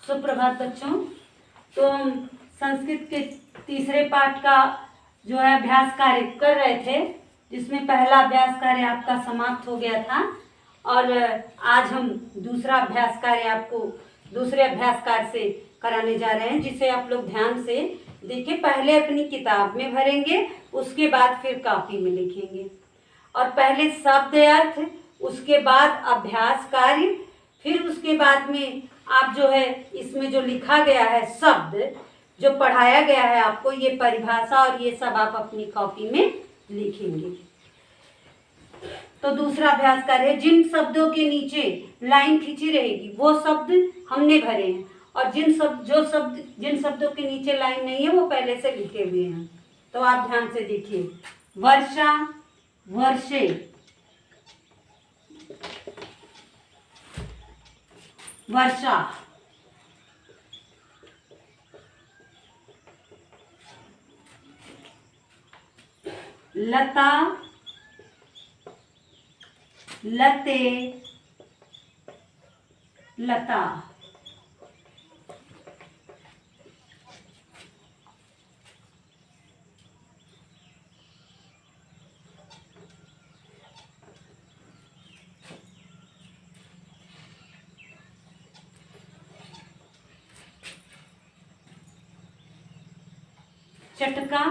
सुप्रभात बच्चों। तो हम संस्कृत के तीसरे पाठ का जो है अभ्यास कार्य कर रहे थे, जिसमें पहला अभ्यास कार्य आपका समाप्त हो गया था और आज हम दूसरा अभ्यास कार्य आपको दूसरे अभ्यास कार्य से कराने जा रहे हैं, जिसे आप लोग ध्यान से देखिए। पहले अपनी किताब में भरेंगे, उसके बाद फिर कॉपी में लिखेंगे और पहले शब्द अर्थ, उसके बाद अभ्यास कार्य, फिर उसके बाद में आप जो है इसमें जो लिखा गया है शब्द, जो पढ़ाया गया है आपको, ये परिभाषा और ये सब आप अपनी कॉपी में लिखेंगे। तो दूसरा अभ्यास कार्य है, जिन शब्दों के नीचे लाइन खींची रहेगी वो शब्द हमने भरे हैं और जिन शब्दों के नीचे लाइन नहीं है वो पहले से लिखे हुए हैं। तो आप ध्यान से देखिए। वर्षा, वर्षे, वर्षा, लता, लते, लता, चटका,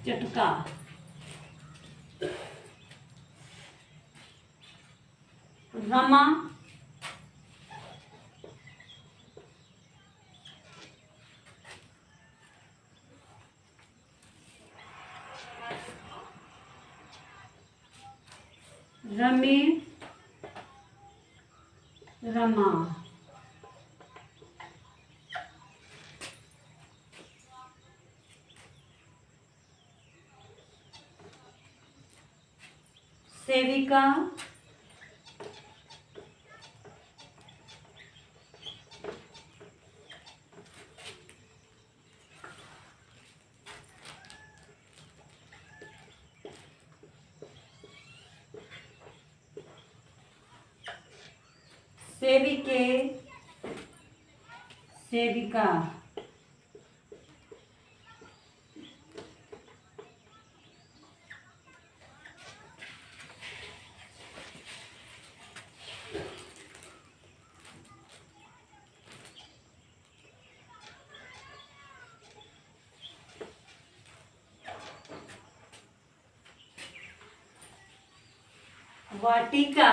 चटका, रमा, रमे, रमा, सेविका, सेविके, सेविका, वाटिका,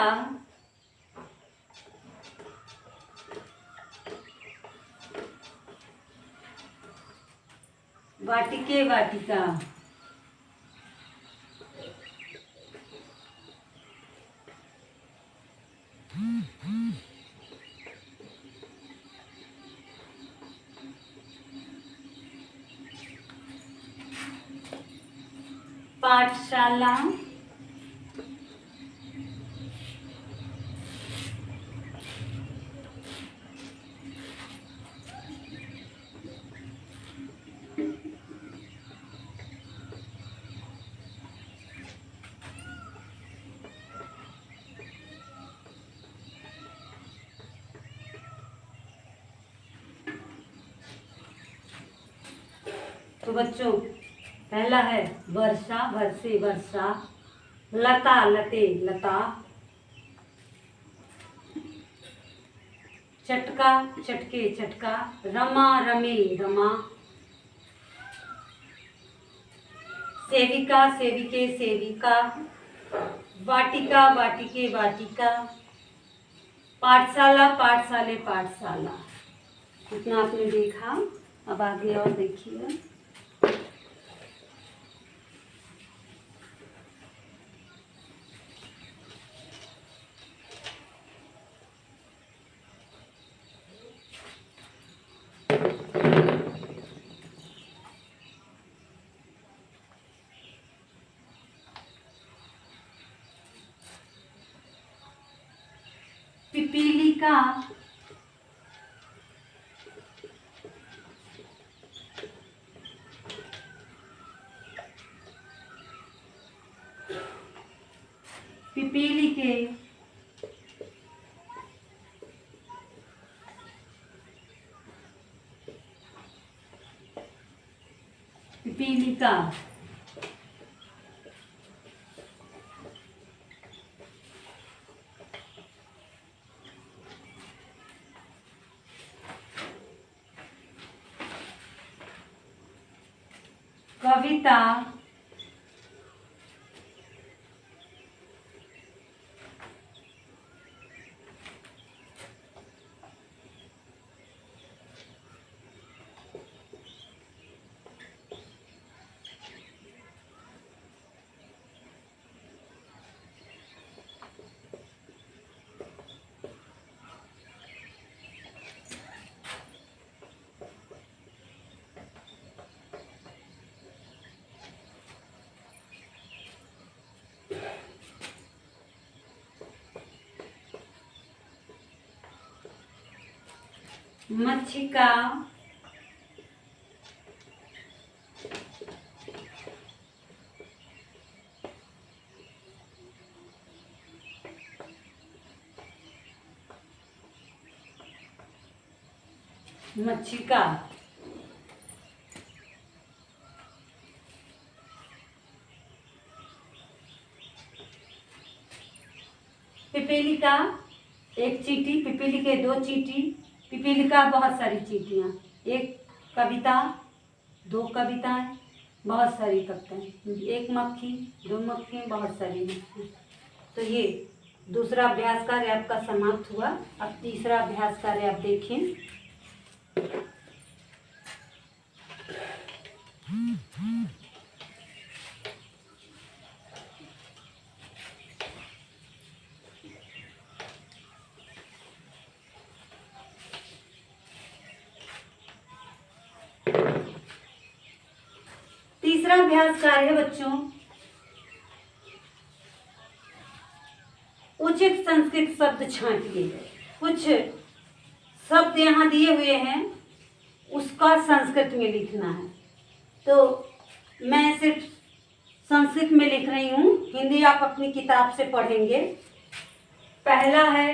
वाटिके, वाटिका, पाठशाला, तो बच्चों पहला है वर्षा, वर्षे, वर्षा, लता, लते, लता, चटका, चटके, चटका, रमा, रमे, रमा, सेविका, सेविके, सेविका, वाटिका, वाटिके, वाटिका, पाठशाला, पाठशाले, पाठशाला। इतना आपने देखा, अब आगे और देखिए। पिपीलिका, पिपीली के पिपीलिका कविता मच्छिका मच्छिका पिपीलिका एक चींटी, पिपीली के दो चींटी, पिपीलिका बहुत सारी चींटियाँ, एक कविता, दो कविताएं, बहुत सारी कविताएं, एक मक्खी, दो मक्खी, बहुत सारी मक्खी। तो ये दूसरा अभ्यास कार्य आपका समाप्त हुआ। अब तीसरा अभ्यास कार्य आप देखें। तीसरा अभ्यास कार्य है बच्चों, उचित संस्कृत शब्द छांटिए। कुछ शब्द यहाँ दिए हुए हैं, उसका संस्कृत में लिखना है। तो मैं सिर्फ संस्कृत में लिख रही हूँ, हिंदी आप अपनी किताब से पढ़ेंगे। पहला है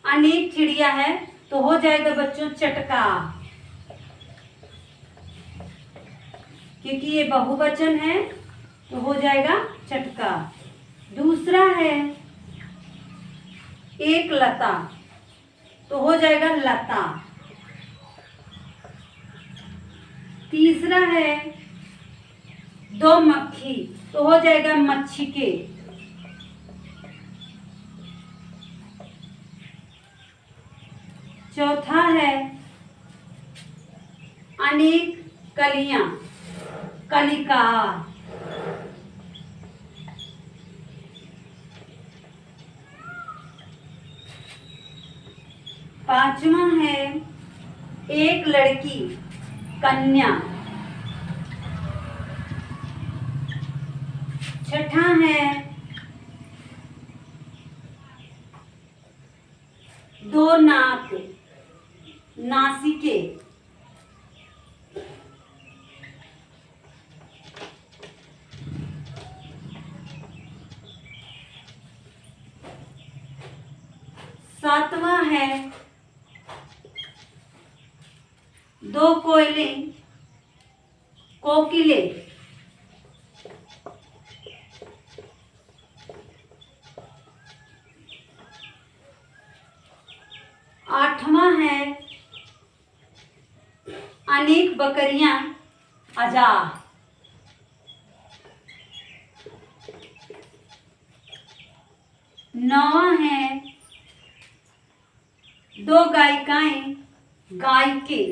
अनेक चिड़िया है, तो हो जाएगा बच्चों चटका, क्योंकि ये बहुवचन है तो हो जाएगा चटका। दूसरा है एक लता, तो हो जाएगा लता। तीसरा है दो मक्खी, तो हो जाएगा मच्छिके। चौथा है अनेक कलियां, कलिका। पांचवा है एक लड़की, कन्या। छठा है दो नाक, नासिके। सातवां है दो कोयले, कोकिले। आठवां है अनेक बकरियां, अजा। नौवां है दो गायिकाएं, गायिके।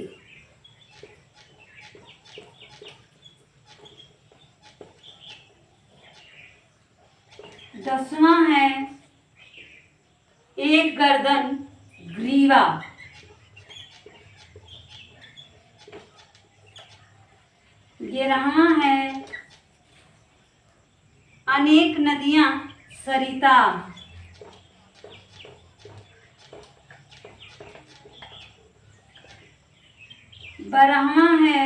दसवां है एक गर्दन, ग्रीवा। 11वां है अनेक नदियां, सरिता। 12वां है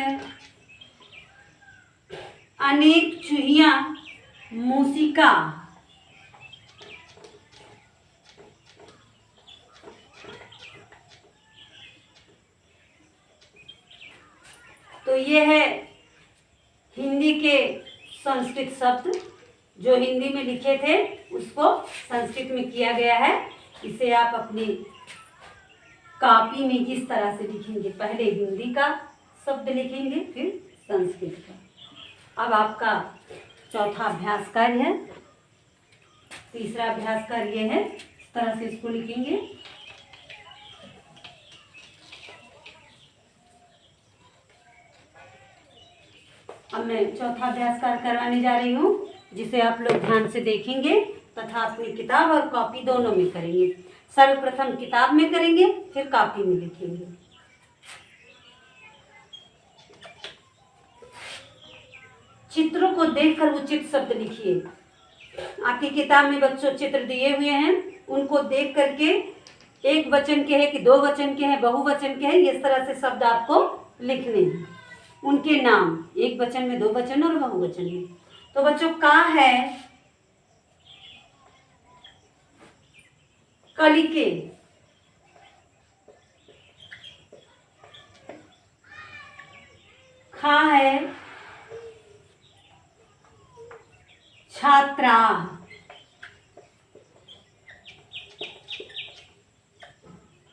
अनेक चूहियां, तो ये है हिंदी के संस्कृत शब्द जो हिंदी में लिखे थे उसको संस्कृत में किया गया है। इसे आप अपनी कॉपी में किस तरह से लिखेंगे, पहले हिंदी का शब्द लिखेंगे फिर संस्कृत का। अब आपका चौथा अभ्यास कार्य है। तीसरा अभ्यास कार्य ये है, इस तरह से इसको लिखेंगे। अब मैं चौथा अभ्यास कार्य करवाने जा रही हूँ, जिसे आप लोग ध्यान से देखेंगे तथा अपनी किताब और कॉपी दोनों में करेंगे। सर्वप्रथम किताब में करेंगे, फिर कॉपी में लिखेंगे। चित्रों को देखकर उचित शब्द लिखिए। आपकी किताब में बच्चों चित्र दिए हुए हैं, उनको देख करके एक वचन के हैं कि दो वचन के हैं, बहुवचन के हैं, इस तरह से शब्द आपको लिखने हैं। उनके नाम एक वचन में, दो वचन और बहुवचन में। तो बच्चों का है कलिके, खा है छात्रा,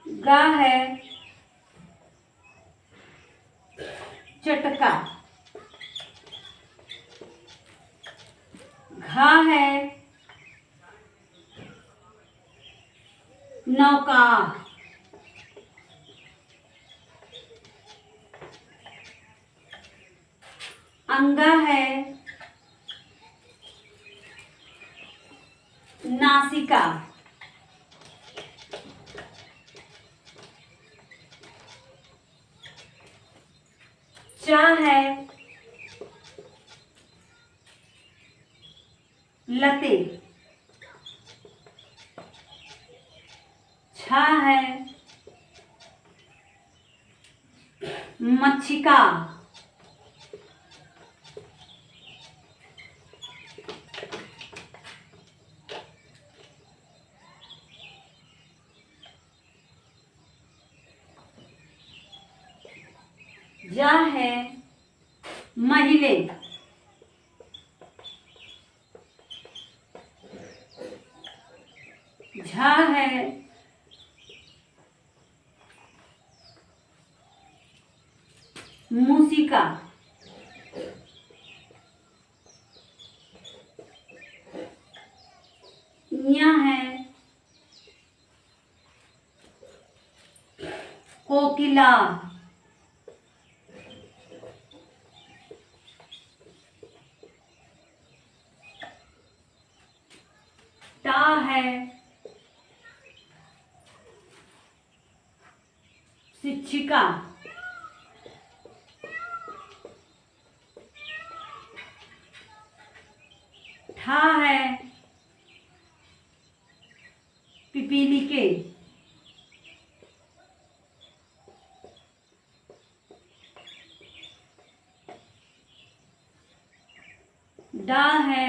गा है चटका, घा है नौका, अंगा है नासिका, चा है लते, छा है मच्छिका, जा है महिले, झा है मूसिका, ञा है कोकिला, टा है शिक्षिका, ठा है पिपीलिके, डा है